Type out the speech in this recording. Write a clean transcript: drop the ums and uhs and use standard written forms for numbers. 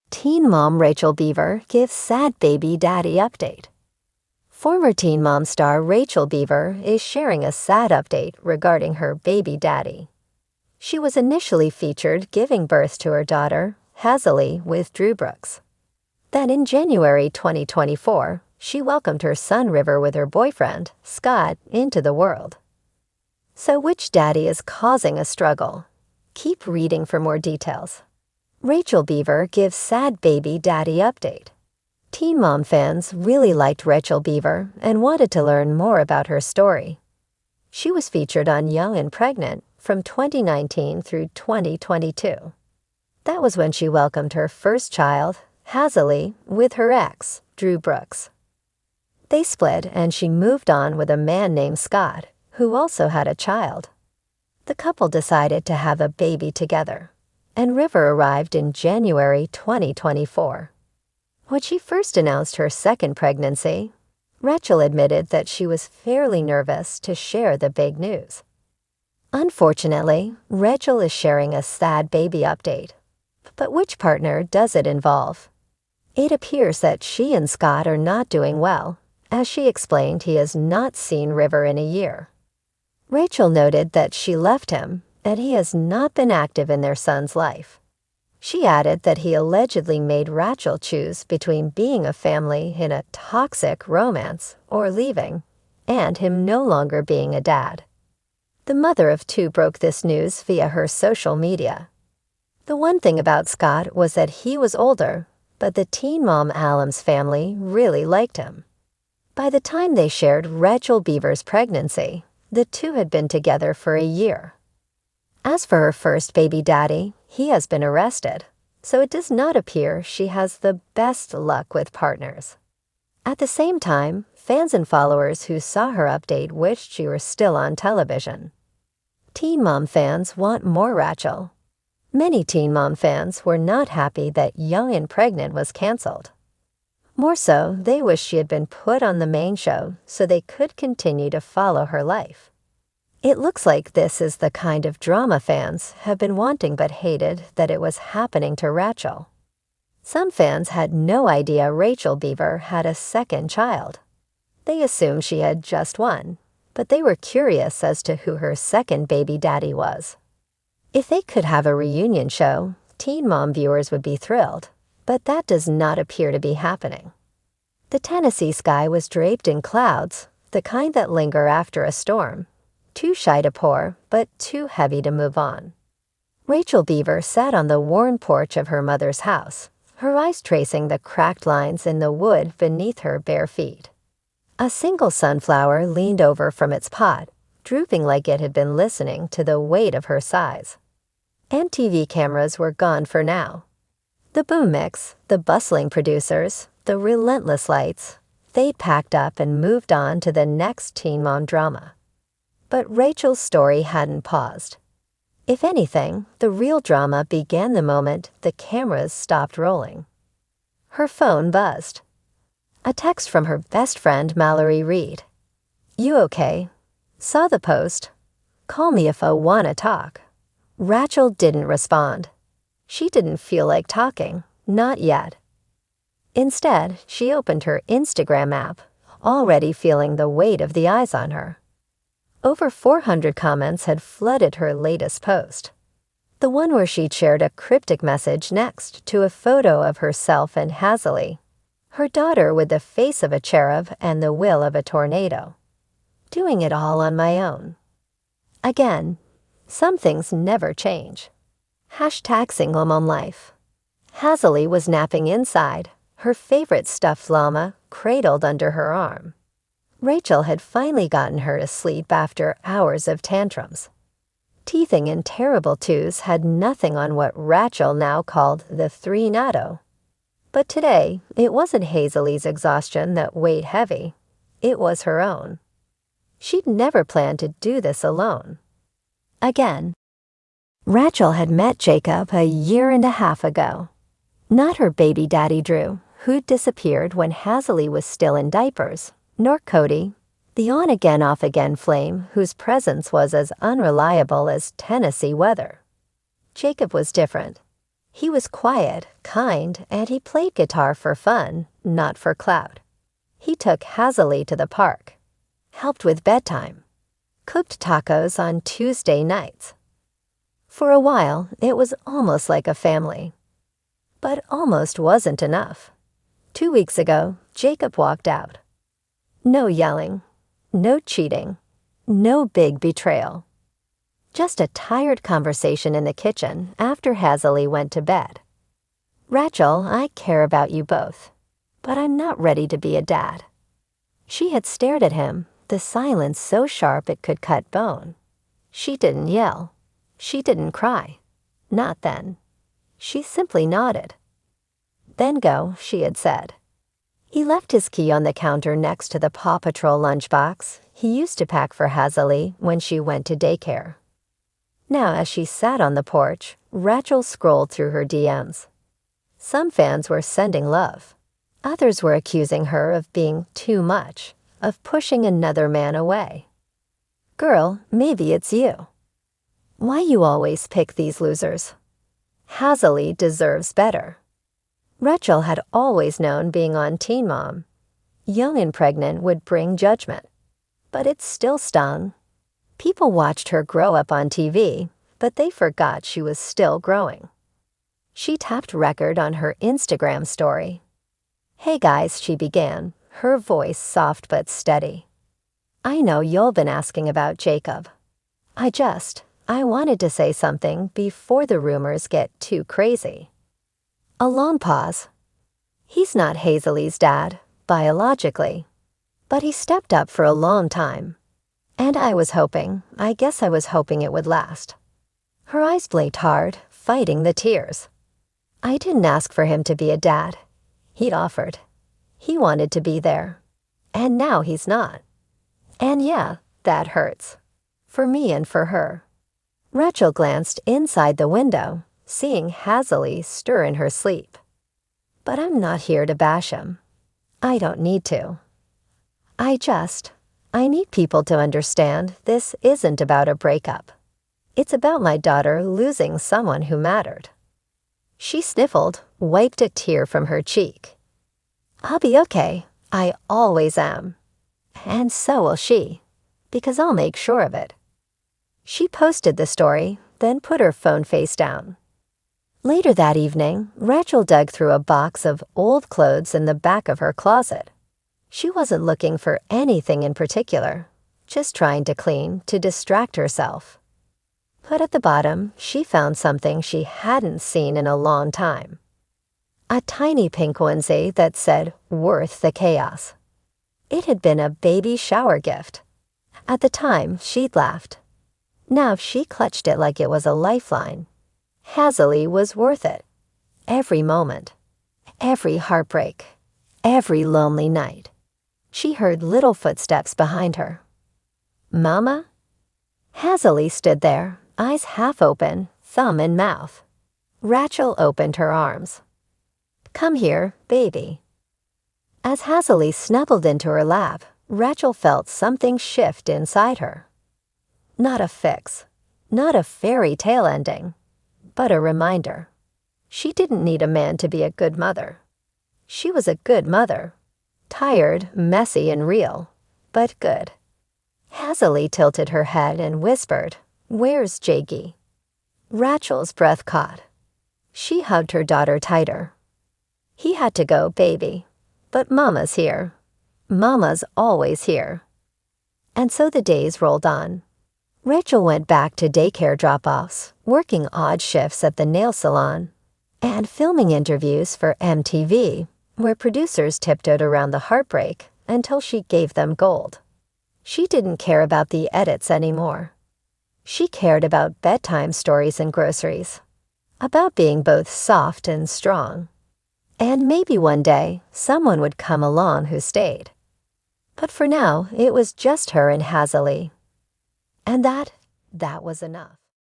Teen mom Rachel Beaver gives sad baby daddy update. Former Teen Mom star Rachel Beaver is sharing a sad update regarding her baby daddy. She was initially featured giving birth to her daughter, Hazel, with Drew Brooks. Then in January 2024, she welcomed her son River with her boyfriend, Scott, into the world. So which daddy is causing a struggle? Keep reading for more details. Rachel Beaver gives sad baby daddy update. Teen Mom fans really liked Rachel Beaver and wanted to learn more about her story. She was featured on Young and Pregnant from 2019 through 2022. That was when she welcomed her first child, Hazel, with her ex, Drew Brooks. They split and she moved on with a man named Scott, who also had a child. The couple decided to have a baby together, and River arrived in January 2024. When she first announced her second pregnancy, Rachel admitted that she was fairly nervous to share the big news. Unfortunately, Rachel is sharing a sad baby update. But which partner does it involve? It appears that she and Scott are not doing well. As she explained, he has not seen River in a year. Rachel noted that she left him, and he has not been active in their son's life. She added that he allegedly made Rachel choose between being a family in a toxic romance or leaving, and him no longer being a dad. The mother of two broke this news via her social media. The one thing about Scott was that he was older, but the teen mom alums family really liked him. By the time they shared Rachel Beaver's pregnancy, the two had been together for a year. As for her first baby daddy, he has been arrested, so it does not appear she has the best luck with partners. At the same time, fans and followers who saw her update wished she were still on television. Teen Mom fans want more Rachel. Many Teen Mom fans were not happy that Young and Pregnant was canceled. More so, they wish she had been put on the main show so they could continue to follow her life. It looks like this is the kind of drama fans have been wanting but hated that it was happening to Rachel. Some fans had no idea Rachel Beaver had a second child. They assumed she had just one, but they were curious as to who her second baby daddy was. If they could have a reunion show, Teen Mom viewers would be thrilled, but that does not appear to be happening. The Tennessee sky was draped in clouds, the kind that linger after a storm. Too shy to pour, but too heavy to move on. Rachel Beaver sat on the worn porch of her mother's house, her eyes tracing the cracked lines in the wood beneath her bare feet. A single sunflower leaned over from its pot, drooping like it had been listening to the weight of her sighs. MTV cameras were gone for now. The boom mix, the bustling producers, the relentless lights, they'd packed up and moved on to the next Teen Mom drama. But Rachel's story hadn't paused. If anything, the real drama began the moment the cameras stopped rolling. Her phone buzzed. A text from her best friend Mallory Reed. "You okay? Saw the post. Call me if I wanna talk." Rachel didn't respond. She didn't feel like talking, not yet. Instead, she opened her Instagram app, already feeling the weight of the eyes on her. Over 400 comments had flooded her latest post. The one where she'd shared a cryptic message next to a photo of herself and Hazel, her daughter with the face of a cherub and the will of a tornado. Doing it all on my own. Again, some things never change. #single mom life. Hazel was napping inside, her favorite stuffed llama cradled under her arm. Rachel had finally gotten her to sleep after hours of tantrums. Teething in terrible twos had nothing on what Rachel now called the three natto. But today, it wasn't Hazel's exhaustion that weighed heavy. It was her own. She'd never planned to do this alone. Again. Rachel had met Jacob a year and a half ago. Not her baby daddy Drew, who'd disappeared when Hazel was still in diapers, nor Cody, the on-again off-again flame whose presence was as unreliable as Tennessee weather. Jacob was different. He was quiet, kind, and he played guitar for fun, not for clout. He took Hazel to the park, helped with bedtime, cooked tacos on Tuesday nights. For a while, it was almost like a family. But almost wasn't enough. 2 weeks ago, Jacob walked out. No yelling, no cheating, no big betrayal. Just a tired conversation in the kitchen after Hazel went to bed. Rachel, I care about you both, but I'm not ready to be a dad. She had stared at him, the silence so sharp it could cut bone. She didn't yell. She didn't cry. Not then. She simply nodded. Then go, she had said. He left his key on the counter next to the Paw Patrol lunchbox he used to pack for Hazel when she went to daycare. Now, as she sat on the porch, Rachel scrolled through her DMs. Some fans were sending love. Others were accusing her of being too much, of pushing another man away. Girl, maybe it's you. Why you always pick these losers? Hazel deserves better. Rachel had always known being on Teen Mom. Young and pregnant would bring judgment. But it still stung. People watched her grow up on TV, but they forgot she was still growing. She tapped record on her Instagram story. Hey guys, she began, her voice soft but steady. I know you've been asking about Jacob. I wanted to say something before the rumors get too crazy. A long pause. He's not Hazel's dad, biologically, but he stepped up for a long time. And I guess I was hoping it would last. Her eyes blinked hard, fighting the tears. I didn't ask for him to be a dad. He'd offered. He wanted to be there. And now he's not. And yeah, that hurts. For me and for her. Rachel glanced inside the window, seeing Hazel stir in her sleep. But I'm not here to bash him. I don't need to. I need people to understand this isn't about a breakup. It's about my daughter losing someone who mattered. She sniffled, wiped a tear from her cheek. I'll be okay. I always am. And so will she, because I'll make sure of it. She posted the story, then put her phone face down. Later that evening, Rachel dug through a box of old clothes in the back of her closet. She wasn't looking for anything in particular, just trying to clean to distract herself. But at the bottom, she found something she hadn't seen in a long time. A tiny pink onesie that said, "Worth the chaos." It had been a baby shower gift. At the time, she'd laughed. Now she clutched it like it was a lifeline. Hazel was worth it. Every moment. Every heartbreak. Every lonely night. She heard little footsteps behind her. Mama? Hazel stood there, eyes half open, thumb in mouth. Rachel opened her arms. Come here, baby. As Hazel snuggled into her lap, Rachel felt something shift inside her. Not a fix, not a fairy tale ending, but a reminder. She didn't need a man to be a good mother. She was a good mother. Tired, messy, and real, but good. Hazel tilted her head and whispered, "Where's Jakey?" Rachel's breath caught. She hugged her daughter tighter. He had to go, baby, but Mama's here. Mama's always here. And so the days rolled on. Rachel went back to daycare drop-offs, working odd shifts at the nail salon, and filming interviews for MTV, where producers tiptoed around the heartbreak until she gave them gold. She didn't care about the edits anymore. She cared about bedtime stories and groceries, about being both soft and strong. And maybe one day, someone would come along who stayed. But for now, it was just her and Hazel. And that was enough.